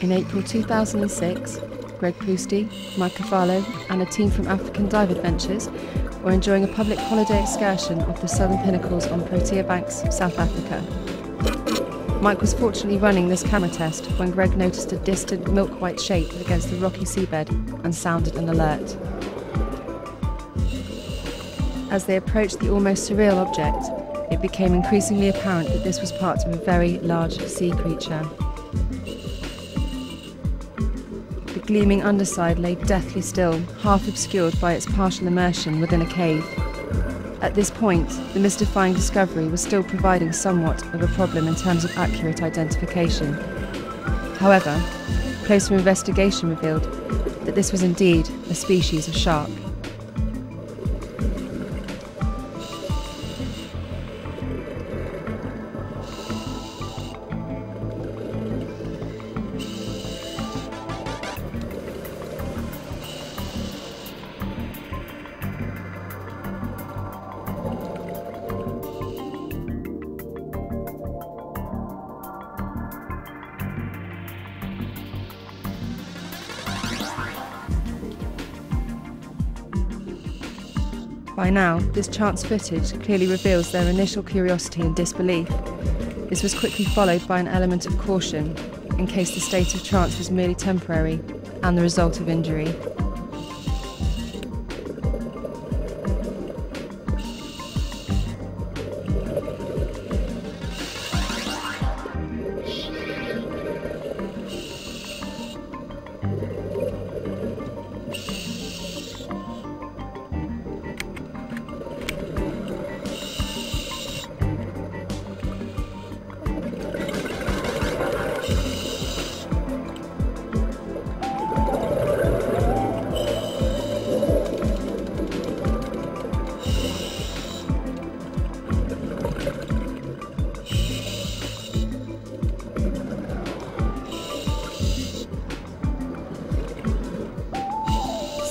In April 2006, Greg Pusty, Mike Cavallo and a team from African Dive Adventures were enjoying a public holiday excursion off the southern pinnacles on Protea Banks, South Africa. Mike was fortunately running this camera test when Greg noticed a distant milk-white shape against the rocky seabed and sounded an alert. As they approached the almost surreal object, it became increasingly apparent that this was part of a very large sea creature. The gleaming underside lay deathly still, half obscured by its partial immersion within a cave. At this point, the mystifying discovery was still providing somewhat of a problem in terms of accurate identification. However, closer investigation revealed that this was indeed a species of shark. By now, this chance footage clearly reveals their initial curiosity and disbelief. This was quickly followed by an element of caution, in case the state of trance was merely temporary and the result of injury.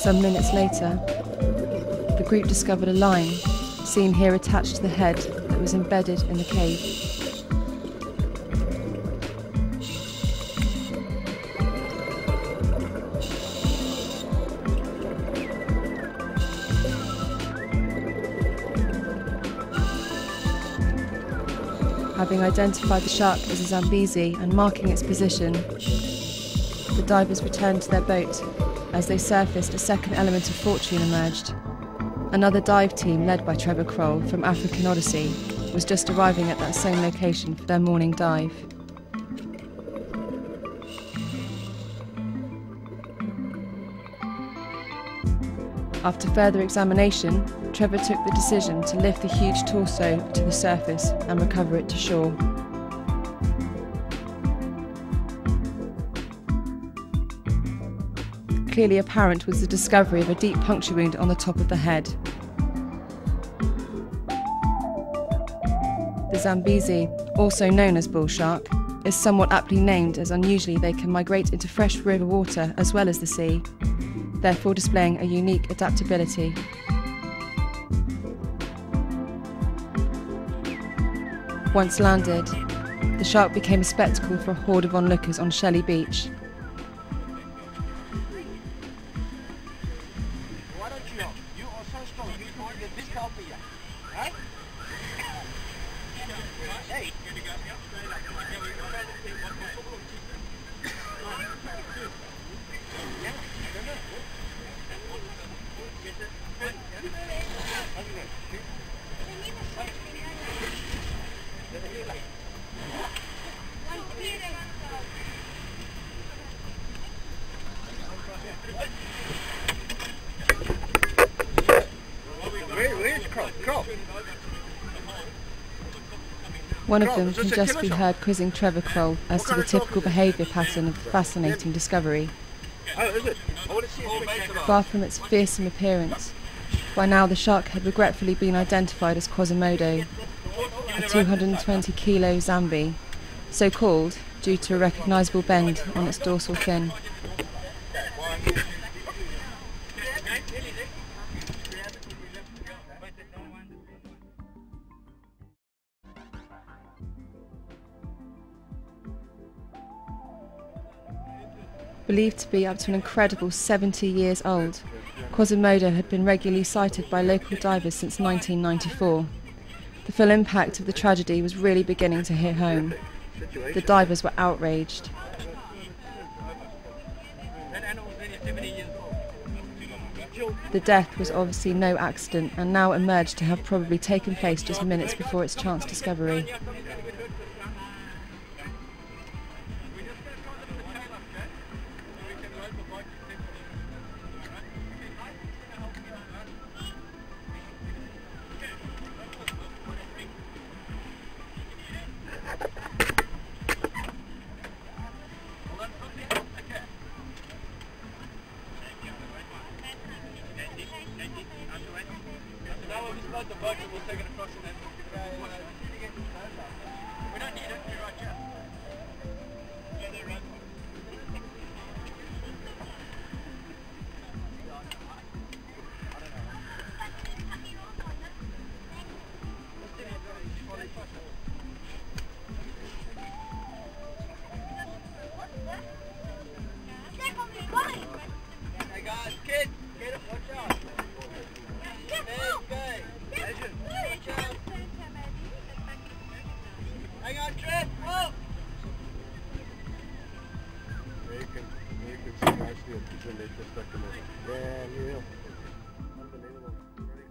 Some minutes later, the group discovered a line, seen here attached to the head, that was embedded in the cave. Having identified the shark as a Zambezi and marking its position, the divers returned to their boat. As they surfaced, a second element of fortune emerged. Another dive team led by Trevor Kroll from African Odyssey was just arriving at that same location for their morning dive. After further examination, Trevor took the decision to lift the huge torso to the surface and recover it to shore. Clearly apparent was the discovery of a deep puncture wound on the top of the head. The Zambezi, also known as bull shark, is somewhat aptly named as unusually they can migrate into fresh river water as well as the sea, therefore displaying a unique adaptability. Once landed, the shark became a spectacle for a horde of onlookers on Shelley Beach. One of them can just be heard quizzing Trevor Kroll as to the typical behaviour pattern of the fascinating discovery. Far from its fearsome appearance, by now the shark had regretfully been identified as Quasimodo, a 220-kilo Zambi, so called due to a recognisable bend on its dorsal fin. Believed to be up to an incredible 70 years old, Quasimodo had been regularly sighted by local divers since 1994. The full impact of the tragedy was really beginning to hit home. The divers were outraged. The death was obviously no accident and now emerged to have probably taken place just minutes before its chance discovery.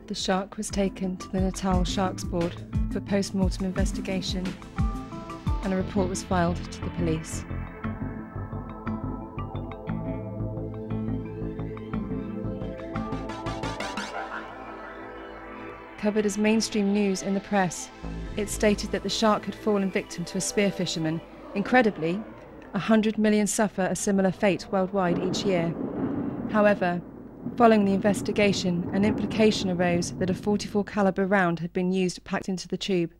The shark was taken to the Natal Sharks Board for post-mortem investigation, and a report was filed to the police. Covered as mainstream news in the press, it stated that the shark had fallen victim to a spear fisherman. Incredibly, 100 million suffer a similar fate worldwide each year. However, following the investigation, an implication arose that a .44 caliber round had been used packed into the tube.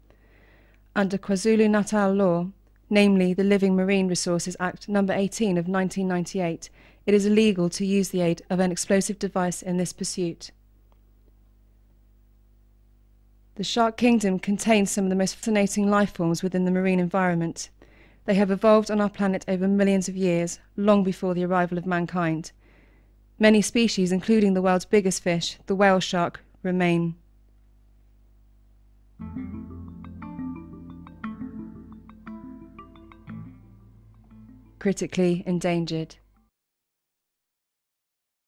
Under KwaZulu-Natal law, namely the Living Marine Resources Act No. 18 of 1998, it is illegal to use the aid of an explosive device in this pursuit. The shark kingdom contains some of the most fascinating life forms within the marine environment. They have evolved on our planet over millions of years, long before the arrival of mankind. Many species, including the world's biggest fish, the whale shark, remain. Critically endangered.